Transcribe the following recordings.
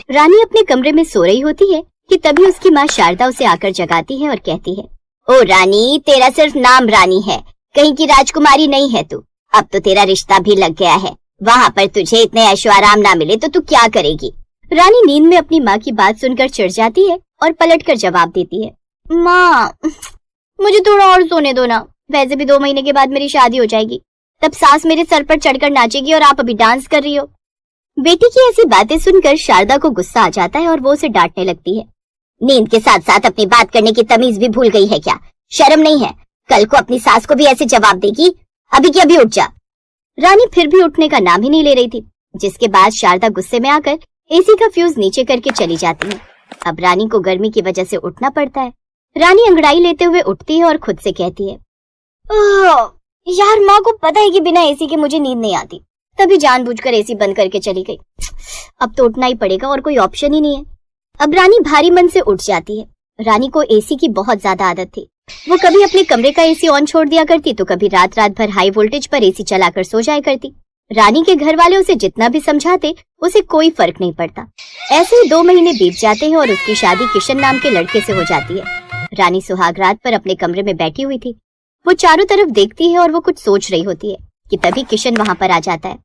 रानी अपने कमरे में सो रही होती है कि तभी उसकी माँ शारदा उसे आकर जगाती है और कहती है, ओ रानी, तेरा सिर्फ नाम रानी है, कहीं की राजकुमारी नहीं है तू। अब तो तेरा रिश्ता भी लग गया है, वहाँ पर तुझे इतने ऐशो आराम ना मिले तो तू क्या करेगी। रानी नींद में अपनी माँ की बात सुनकर चिढ़ जाती है और पलटकर जवाब देती है, माँ मुझे थोड़ा और सोने दो ना, वैसे भी 2 महीने के बाद मेरी शादी हो जाएगी, तब सास मेरे सर पर चढ़कर नाचेगी और आप अभी डांस कर रही हो। बेटी की ऐसी बातें सुनकर शारदा को गुस्सा आ जाता है और वो उसे डांटने लगती है। नींद के साथ साथ अपनी बात करने की तमीज भी भूल गई है क्या? शर्म नहीं है? कल को अपनी सास को भी ऐसे जवाब देगी? अभी की अभी उठ जा। रानी फिर भी उठने का नाम ही नहीं ले रही थी, जिसके बाद शारदा गुस्से में आकर एसी का फ्यूज नीचे करके चली जाती है। अब रानी को गर्मी की वजह से उठना पड़ता है। रानी अंगड़ाई लेते हुए उठती है और खुद से कहती है, यार माँ को पता है कि बिना एसी के मुझे नींद नहीं आती, तभी जानबूझकर एसी बंद करके चली गई। अब तो उठना ही पड़ेगा और कोई ऑप्शन ही नहीं है। अब रानी भारी मन से उठ जाती है। रानी को एसी की बहुत ज्यादा आदत थी। वो कभी अपने कमरे का एसी ऑन छोड़ दिया करती तो कभी रात रात भर हाई वोल्टेज पर एसी चलाकर सो जाया करती। रानी के घर वाले उसे जितना भी समझाते उसे कोई फर्क नहीं पड़ता। ऐसे ही 2 महीने बीत जाते हैं और उसकी शादी किशन नाम के लड़के से हो जाती है। रानी सुहाग रात पर अपने कमरे में बैठी हुई थी। वो चारों तरफ देखती है और वो कुछ सोच रही होती है कि तभी किशन वहाँ पर आ जाता है।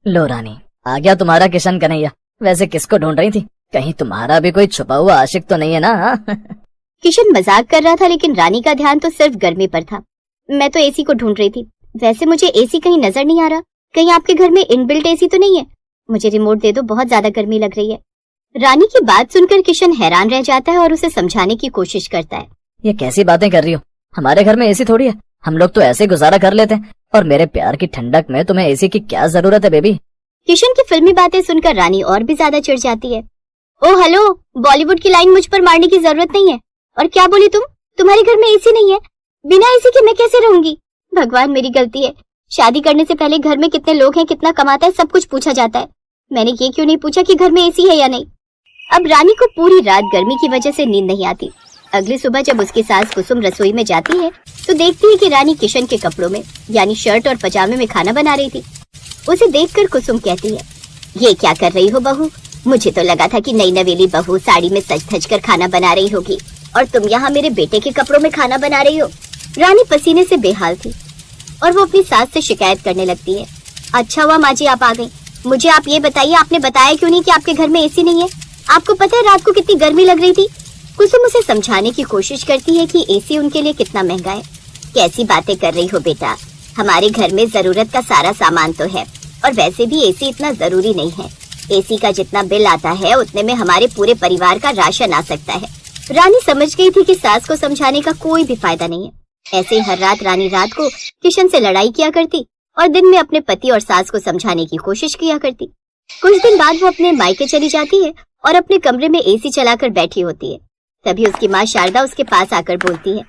लो रानी, आ गया तुम्हारा किशन कन्हैया। वैसे किसको ढूंढ रही थी? कहीं तुम्हारा भी कोई छुपा हुआ आशिक तो नहीं है ना? किशन मजाक कर रहा था, लेकिन रानी का ध्यान तो सिर्फ गर्मी पर था। मैं तो एसी को ढूंढ रही थी। वैसे मुझे एसी कहीं नजर नहीं आ रहा। कहीं आपके घर में इनबिल्ट एसी तो नहीं है? मुझे रिमोट दे दो, बहुत ज्यादा गर्मी लग रही है। रानी की बात सुनकर किशन हैरान रह जाता है और उसे समझाने की कोशिश करता है। ये कैसी बातें कर रही हो? हमारे घर में एसी थोड़ी है, हम लोग तो ऐसे गुजारा कर लेते हैं। और मेरे प्यार की ठंडक में तुम्हें एसी की क्या जरूरत है बेबी? किशन की फिल्मी बातें सुनकर रानी और भी ज्यादा चिढ़ जाती है। ओ हेलो, बॉलीवुड की लाइन मुझ पर मारने की जरूरत नहीं है। और क्या बोली तुम? तुम्हारे घर में एसी नहीं है? बिना एसी के मैं कैसे रहूंगी? भगवान, मेरी गलती है। शादी करने से पहले घर में कितने लोग हैं, कितना कमाता है, सब कुछ पूछा जाता है। मैंने ये क्यों नहीं पूछा कि घर में एसी है या नहीं। अब रानी को पूरी रात गर्मी की वजह से नींद नहीं आती। अगली सुबह जब उसकी सास कुसुम रसोई में जाती है तो देखती है कि रानी किशन के कपड़ों में यानी शर्ट और पजामे में खाना बना रही थी। उसे देखकर कुसुम कहती है, ये क्या कर रही हो बहू? मुझे तो लगा था कि नई नवेली बहू साड़ी में सज धज कर खाना बना रही होगी और तुम यहाँ मेरे बेटे के कपड़ों में खाना बना रही हो। रानी पसीने से बेहाल थी और वो अपनी सास से शिकायत करने लगती है। अच्छा हुआ माँ जी आप आ गई। मुझे आप ये बताइए, आपने बताया क्यों नहीं कि आपके घर में एसी नहीं है? आपको पता है रात को कितनी गर्मी लग रही थी? कुसुम उसे समझाने की कोशिश करती है कि एसी उनके लिए कितना महंगा है। कैसी बातें कर रही हो बेटा, हमारे घर में जरूरत का सारा सामान तो है और वैसे भी एसी इतना जरूरी नहीं है। एसी का जितना बिल आता है उतने में हमारे पूरे परिवार का राशन आ सकता है। रानी समझ गई थी कि सास को समझाने का कोई भी फायदा नहीं है। ऐसे ही हर रात रानी रात को किशन से लड़ाई किया करती और दिन में अपने पति और सास को समझाने की कोशिश किया करती। कुछ दिन बाद वो अपने मायके चली जाती है और अपने कमरे में एसी चलाकर बैठी होती है। तभी उसकी माँ शारदा उसके पास आकर बोलती है,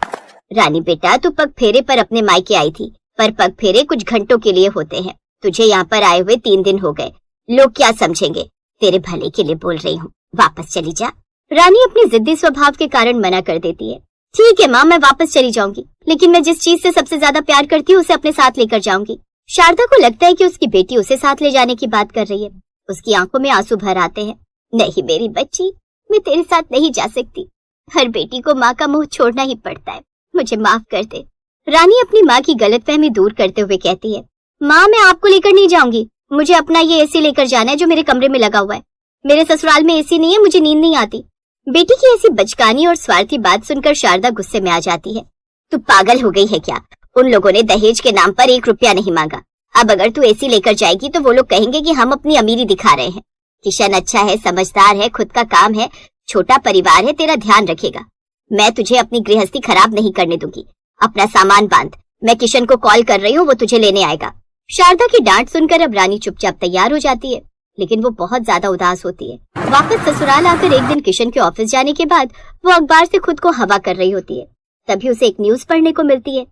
रानी बेटा, तू पग फेरे पर अपने मायके आई थी, पर पग फेरे कुछ घंटों के लिए होते हैं। तुझे यहाँ पर आए हुए 3 दिन हो गए। लोग क्या समझेंगे? तेरे भले के लिए बोल रही हूँ, वापस चली जा। रानी अपने जिद्दी स्वभाव के कारण मना कर देती है। ठीक है माँ, मैं वापस चली जाऊंगी, लेकिन मैं जिस चीज से सबसे ज्यादा प्यार करती हूँ उसे अपने साथ लेकर जाऊंगी। शारदा को लगता है कि उसकी बेटी उसे साथ ले जाने की बात कर रही है। उसकी आंखों में आंसू भर आते हैं। नहीं मेरी बच्ची, मैं तेरे साथ नहीं जा सकती। हर बेटी को माँ का मुंह छोड़ना ही पड़ता है, मुझे माफ कर दे। रानी अपनी माँ की गलतफहमी दूर करते हुए कहती है, माँ मैं आपको लेकर नहीं जाऊंगी। मुझे अपना ये एसी लेकर जाना है जो मेरे कमरे में लगा हुआ है। मेरे ससुराल में एसी नहीं है, मुझे नींद नहीं आती। बेटी की ऐसी बचकानी और स्वार्थी बात सुनकर शारदा गुस्से में आ जाती है। तू पागल हो गई है क्या? उन लोगों ने दहेज के नाम पर 1 रुपया नहीं मांगा। अब अगर तू एसी लेकर जाएगी तो वो लोग कहेंगे कि हम अपनी अमीरी दिखा रहे हैं। किशन अच्छा है, समझदार है, खुद का काम है, छोटा परिवार है, तेरा ध्यान रखेगा। मैं तुझे अपनी गृहस्थी खराब नहीं करने दूंगी। अपना सामान बांध, मैं किशन को कॉल कर रही हूँ, वो तुझे लेने आएगा। शारदा की डांट सुनकर अब रानी चुपचाप तैयार हो जाती है, लेकिन वो बहुत ज्यादा उदास होती है। वापस ससुराल आकर एक दिन किशन के ऑफिस जाने के बाद वो अखबार से खुद को हवा कर रही होती है। तभी उसे एक न्यूज पढ़ने को मिलती है।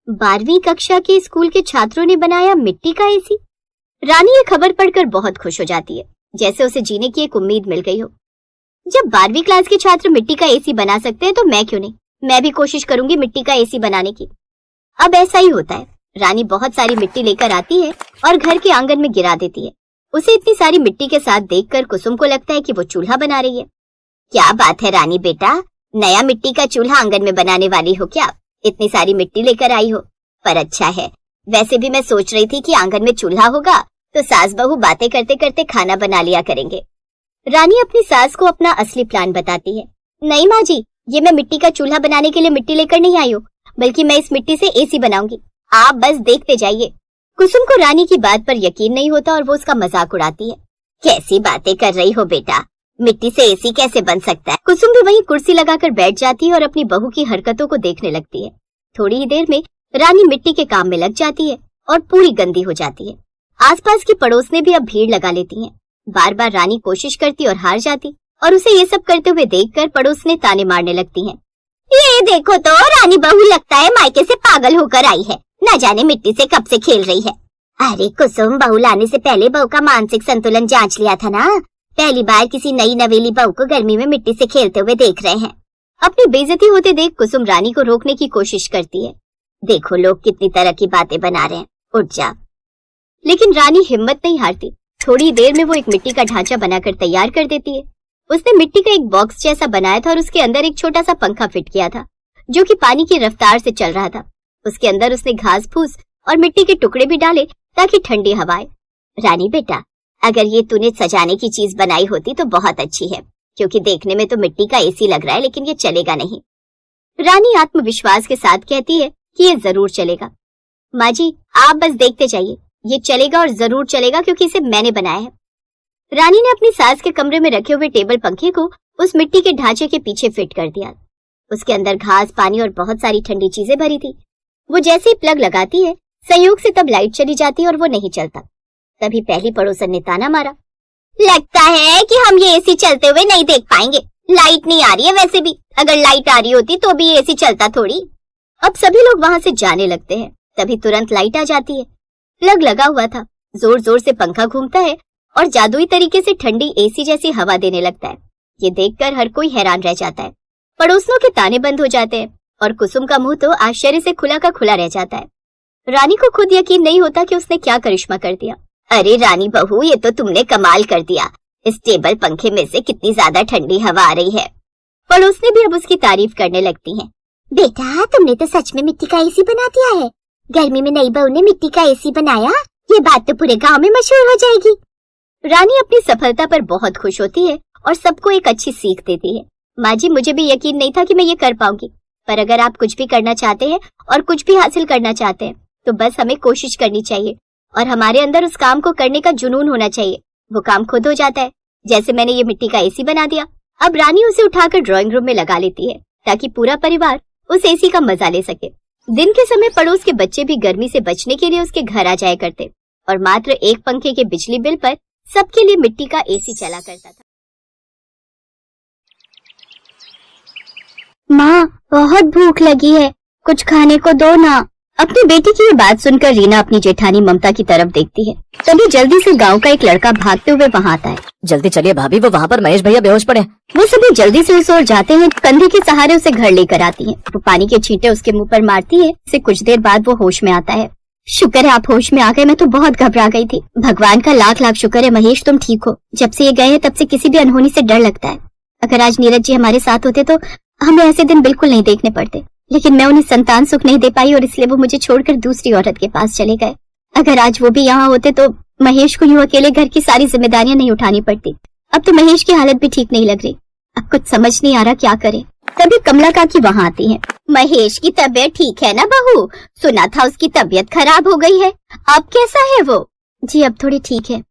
12वीं कक्षा के स्कूल के छात्रों ने बनाया मिट्टी का एसी। रानी ये खबर पढ़कर बहुत खुश हो जाती है, जैसे उसे जीने की एक उम्मीद मिल गई हो। जब 12वीं क्लास के छात्र मिट्टी का एसी बना सकते हैं तो मैं क्यों नहीं? मैं भी कोशिश करूंगी मिट्टी का एसी बनाने की। अब ऐसा ही होता है। रानी बहुत सारी मिट्टी लेकर आती है और घर के आंगन में गिरा देती है। उसे इतनी सारी मिट्टी के साथ देखकर कुसुम को लगता है कि वो चूल्हा बना रही है। क्या बात है रानी बेटा, नया मिट्टी का चूल्हा आंगन में बनाने वाली हो क्या? इतनी सारी मिट्टी लेकर आई हो, पर अच्छा है। वैसे भी मैं सोच रही थी कि आंगन में चूल्हा होगा तो सास बहू बातें करते करते खाना बना लिया करेंगे। रानी अपनी सास को अपना असली प्लान बताती है। नहीं माँ जी, ये मैं मिट्टी का चूल्हा बनाने के लिए मिट्टी लेकर नहीं आई हूँ, बल्कि मैं इस मिट्टी से एसी बनाऊंगी। आप बस देखते जाइए। कुसुम को रानी की बात पर यकीन नहीं होता और वो उसका मजाक उड़ाती है। कैसी बातें कर रही हो बेटा, मिट्टी से एसी कैसे बन सकता है? कुसुम भी वहीं कुर्सी लगाकर बैठ जाती है और अपनी बहू की हरकतों को देखने लगती है। थोड़ी ही देर में रानी मिट्टी के काम में लग जाती है और पूरी गंदी हो जाती है। आसपास की पड़ोसने भी अब भीड़ लगा लेती हैं। बार बार रानी कोशिश करती और हार जाती और उसे ये सब करते हुए देखकर पड़ोसने ताने मारने लगती हैं। ये देखो तो रानी बहू लगता है मायके से पागल होकर आई है, न जाने मिट्टी से कब से खेल रही है। अरे कुसुम, बहू लाने से पहले बहू का मानसिक संतुलन जांच लिया था ना। पहली बार किसी नई नवेली बहू को गर्मी में मिट्टी से खेलते हुए देख रहे हैं। अपनी बेइज्जती होते देख कुसुम रानी को रोकने की कोशिश करती है। देखो लोग कितनी तरह की बातें बना रहे हैं, उठ जा। लेकिन रानी हिम्मत नहीं हारती। थोड़ी देर में वो एक मिट्टी का ढांचा बनाकर तैयार कर देती है। उसने मिट्टी का एक बॉक्स जैसा बनाया था और उसके अंदर एक छोटा सा पंखा फिट किया था जो कि पानी की रफ्तार से चल रहा था। उसके अंदर उसने घास फूस और मिट्टी के टुकड़े भी डाले ताकि ठंडी हवा आए। रानी बेटा, अगर ये तूने सजाने की चीज बनाई होती तो बहुत अच्छी है, क्योंकि देखने में तो मिट्टी का एसी लग रहा है, लेकिन ये चलेगा नहीं। रानी आत्मविश्वास के साथ कहती है कि ये जरूर चलेगा। माँ जी, आप बस देखते जाइए, ये चलेगा और जरूर चलेगा, क्योंकि इसे मैंने बनाया है। रानी ने अपनी सास के कमरे में रखे हुए टेबल पंखे को उस मिट्टी के ढांचे के पीछे फिट कर दिया। उसके अंदर घास, पानी और बहुत सारी ठंडी चीजें भरी थी। वो जैसे ही प्लग लगाती है, संयोग से तब लाइट चली जाती है और वो नहीं चलता। तभी पहली पड़ोसन ने ताना मारा। लगता है कि हम ये एसी चलते हुए नहीं देख पाएंगे। लाइट नहीं आ रही है, वैसे भी अगर लाइट आ रही होती तो भी एसी चलता थोड़ी। अब सभी लोग वहां से जाने लगते हैं। तभी तुरंत लाइट आ जाती है। प्लग लगा हुआ था। जोर जोर से पंखा घूमता है और जादुई तरीके से ठंडी एसी जैसी हवा देने लगता है। ये देखकर हर कोई हैरान रह जाता है। पड़ोसियों के ताने बंद हो जाते हैं और कुसुम का मुंह तो आश्चर्य से खुला का खुला रह जाता है। रानी को खुद यकीन नहीं होता कि उसने क्या करिश्मा कर दिया। अरे रानी बहू, ये तो तुमने कमाल कर दिया। इस टेबल पंखे में से कितनी ज्यादा ठंडी हवा आ रही है। पड़ोसने भी अब उसकी तारीफ करने लगती हैं। बेटा, तुमने तो सच में मिट्टी का एसी बना दिया है। गर्मी में नई बहू ने मिट्टी का एसी बनाया, ये बात तो पूरे गांव में मशहूर हो जाएगी। रानी अपनी सफलता पर बहुत खुश होती है और सबको एक अच्छी सीख देती है। माँ जी, मुझे भी यकीन नहीं था कि मैं ये कर पाऊंगी, पर अगर आप कुछ भी करना चाहते हैं और कुछ भी हासिल करना चाहते हैं तो बस हमें कोशिश करनी चाहिए और हमारे अंदर उस काम को करने का जुनून होना चाहिए। वो काम खुद हो जाता है। जैसे मैंने ये मिट्टी का एसी बना दिया। अब रानी उसे उठाकर ड्राइंग रूम में लगा लेती है ताकि पूरा परिवार उस एसी का मजा ले सके। दिन के समय पड़ोस के बच्चे भी गर्मी से बचने के लिए उसके घर आ जाया करते और मात्र एक पंखे के बिजली बिल पर सबके लिए मिट्टी का एसी चला करता था। माँ, बहुत भूख लगी है, कुछ खाने को दो ना। अपनी बेटी की ये बात सुनकर रीना अपनी जेठानी ममता की तरफ देखती है। तभी जल्दी से गांव का एक लड़का भागते हुए वहां आता है। जल्दी चलिए भाभी, वो वहाँ पर महेश भैया बेहोश पड़े। वो सभी जल्दी से उस ओर जाते हैं। कंधे के सहारे उसे घर लेकर आती हैं। वो पानी के छींटे उसके मुंह पर मारती है। इससे कुछ देर बाद वो होश में आता है। शुक्र है आप होश में आ गए, मैं तो बहुत घबरा गई थी। भगवान का लाख लाख शुक्र है महेश, तुम ठीक हो। जब से ये गए हैं तब से किसी भी अनहोनी से डर लगता है। अगर आज नीरज जी हमारे साथ होते तो हमें ऐसे दिन बिल्कुल नहीं देखने पड़ते, लेकिन मैं उन्हें संतान सुख नहीं दे पाई और इसलिए वो मुझे छोड़कर दूसरी औरत के पास चले गए। अगर आज वो भी यहाँ होते तो महेश को यूं अकेले घर की सारी जिम्मेदारियां नहीं उठानी पड़ती। अब तो महेश की हालत भी ठीक नहीं लग रही। अब कुछ समझ नहीं आ रहा क्या करे। तभी कमला काकी वहाँ आती हैं। महेश की तबीयत ठीक है ना बहू? सुना था उसकी तबीयत खराब हो गई है, अब कैसा है वो? जी अब थोड़ी ठीक है।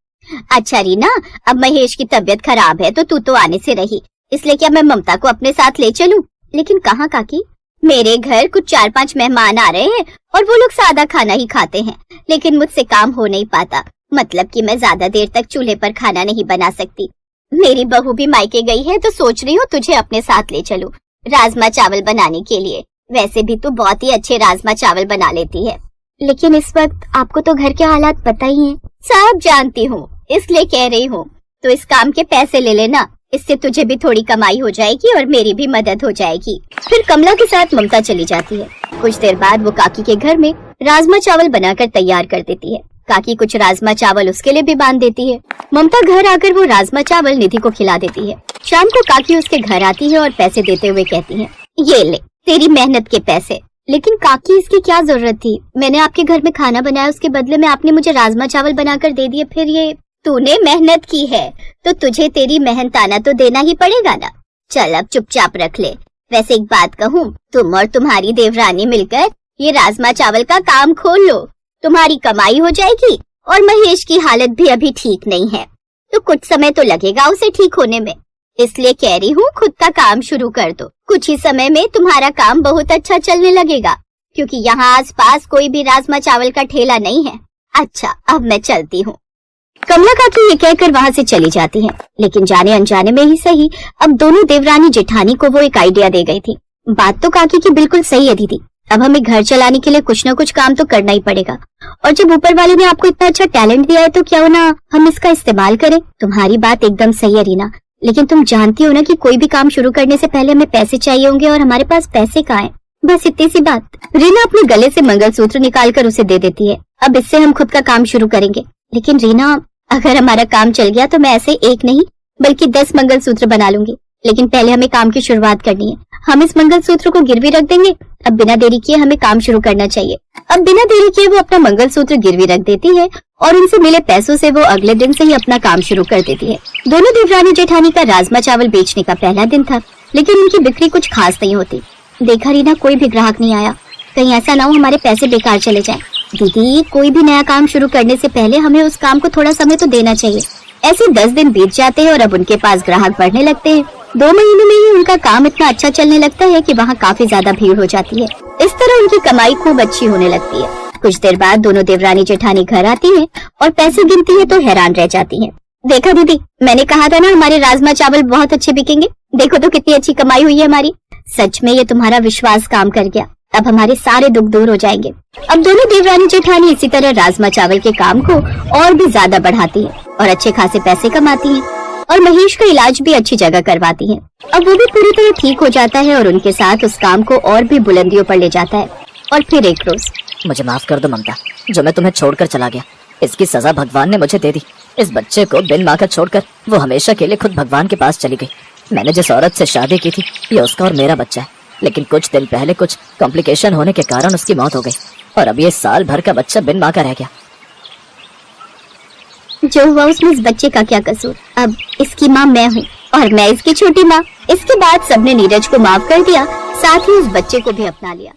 अच्छा रीना, अब महेश की तबीयत खराब है तो तू तो आने से रही, इसलिए क्या मैं ममता को अपने साथ ले चलूं? लेकिन कहाँ काकी? मेरे घर कुछ 4-5 मेहमान आ रहे हैं और वो लोग सादा खाना ही खाते हैं, लेकिन मुझसे काम हो नहीं पाता। मतलब कि मैं ज्यादा देर तक चूल्हे पर खाना नहीं बना सकती। मेरी बहू भी मायके गई है तो सोच रही हूँ तुझे अपने साथ ले चलूं राजमा चावल बनाने के लिए। वैसे भी तू बहुत ही अच्छे राजमा चावल बना लेती है। लेकिन इस वक्त आपको तो घर के हालात पता ही हैं। सब जानती हूँ, इसलिए कह रही हूँ। तो इस काम के पैसे ले लेना, इससे तुझे भी थोड़ी कमाई हो जाएगी और मेरी भी मदद हो जाएगी। फिर कमला के साथ ममता चली जाती है। कुछ देर बाद वो काकी के घर में राजमा चावल बनाकर तैयार कर देती है। काकी कुछ राजमा चावल उसके लिए भी बांध देती है। ममता घर आकर वो राजमा चावल निधि को खिला देती है। शाम को काकी उसके घर आती है और पैसे देते हुए कहती है, ये ले तेरी मेहनत के पैसे। लेकिन काकी इसकी क्या जरूरत थी? मैंने आपके घर में खाना बनाया, उसके बदले में आपने मुझे राजमा चावल बनाकर दे दिए। फिर ये तूने मेहनत की है तो तुझे तेरी मेहनताना तो देना ही पड़ेगा ना। चल अब चुपचाप रख ले। वैसे एक बात कहूँ, तुम और तुम्हारी देवरानी मिलकर ये राजमा चावल का काम खोल लो, तुम्हारी कमाई हो जाएगी। और महेश की हालत भी अभी ठीक नहीं है, तो कुछ समय तो लगेगा उसे ठीक होने में। इसलिए कह रही हूँ खुद का काम शुरू कर दो। कुछ ही समय में तुम्हारा काम बहुत अच्छा चलने लगेगा, क्योंकि यहाँ आसपास कोई भी राजमा चावल का ठेला नहीं है। अच्छा अब मैं चलती हूँ। कमला काकी ये कहकर वहाँ से चली जाती है। लेकिन जाने अनजाने में ही सही, अब दोनों देवरानी जेठानी को वो एक आइडिया दे गई थी। बात तो काकी की बिल्कुल सही है दीदी, अब हमें घर चलाने के लिए कुछ न कुछ काम तो करना ही पड़ेगा। और जब ऊपर वाले ने आपको इतना अच्छा टैलेंट दिया है तो क्यों ना हम इसका इस्तेमाल करें। तुम्हारी बात एकदम सही है रीना, लेकिन तुम जानती हो ना कि कोई भी काम शुरू करने से पहले हमें पैसे चाहिए होंगे, और हमारे पास पैसे कहाँ हैं। बस इतनी सी बात। रीना अपने गले से मंगलसूत्र निकालकर उसे दे देती है। अब इससे हम खुद का काम शुरू करेंगे। लेकिन रीना, अगर हमारा काम चल गया तो मैं ऐसे एक नहीं बल्कि 10 मंगलसूत्र बना लूंगी। लेकिन पहले हमें काम की शुरुआत करनी है। हम इस मंगलसूत्र को गिरवी रख देंगे। अब बिना देरी किए हमें काम शुरू करना चाहिए। अब बिना देरी किए वो अपना मंगलसूत्र गिरवी रख देती है और उनसे मिले पैसों से वो अगले दिन से ही अपना काम शुरू कर देती है। दोनों देवरानी जेठानी का राजमा चावल बेचने का पहला दिन था, लेकिन उनकी बिक्री कुछ खास नहीं होती। देखा रीना, कोई भी ग्राहक नहीं आया। कहीं ऐसा ना हो हमारे पैसे बेकार चले जाएं। दीदी, कोई भी नया काम शुरू करने से पहले हमें उस काम को थोड़ा समय तो देना चाहिए। ऐसे 10 दिन बीत जाते हैं और अब उनके पास ग्राहक बढ़ने लगते हैं। 2 महीनों में ही उनका काम इतना अच्छा चलने लगता है कि वहाँ काफी ज्यादा भीड़ हो जाती है। इस तरह उनकी कमाई खूब अच्छी होने लगती है। कुछ देर बाद दोनों देवरानी जेठानी घर आती हैं और पैसे गिनती है तो हैरान रह जाती हैं। देखा दीदी, मैंने कहा था ना हमारे राजमा चावल बहुत अच्छे बिकेंगे। देखो तो कितनी अच्छी कमाई हुई है हमारी। सच में ये तुम्हारा विश्वास काम कर गया। अब हमारे सारे दुख दूर हो जाएंगे। अब दोनों देवरानी जेठानी इसी तरह राजमा चावल के काम को और भी ज्यादा बढ़ाती है और अच्छे खासे पैसे कमाती हैं और महेश का इलाज भी अच्छी जगह करवाती हैं। अब वो भी पूरी तरह ठीक हो जाता है और उनके साथ उस काम को और भी बुलंदियों पर ले जाता है। और फिर एक रोज, मुझे माफ कर दो ममता, जो मैं तुम्हें छोड़कर चला गया। इसकी सजा भगवान ने मुझे दे दी। इस बच्चे को बिन माँ का छोड़कर वो हमेशा के लिए खुद भगवान के पास चली गई। मैंने जिस औरत से शादी की थी ये उसका और मेरा बच्चा है, लेकिन कुछ दिन पहले कुछ कॉम्प्लिकेशन होने के कारण उसकी मौत हो गई और अब ये साल भर का बच्चा बिन माँ का रह गया। जो हुआ उसमें इस बच्चे का क्या कसूर। अब इसकी माँ मैं हूँ और मैं इसकी छोटी माँ। इसके बाद सबने नीरज को माफ कर दिया, साथ ही उस बच्चे को भी अपना लिया।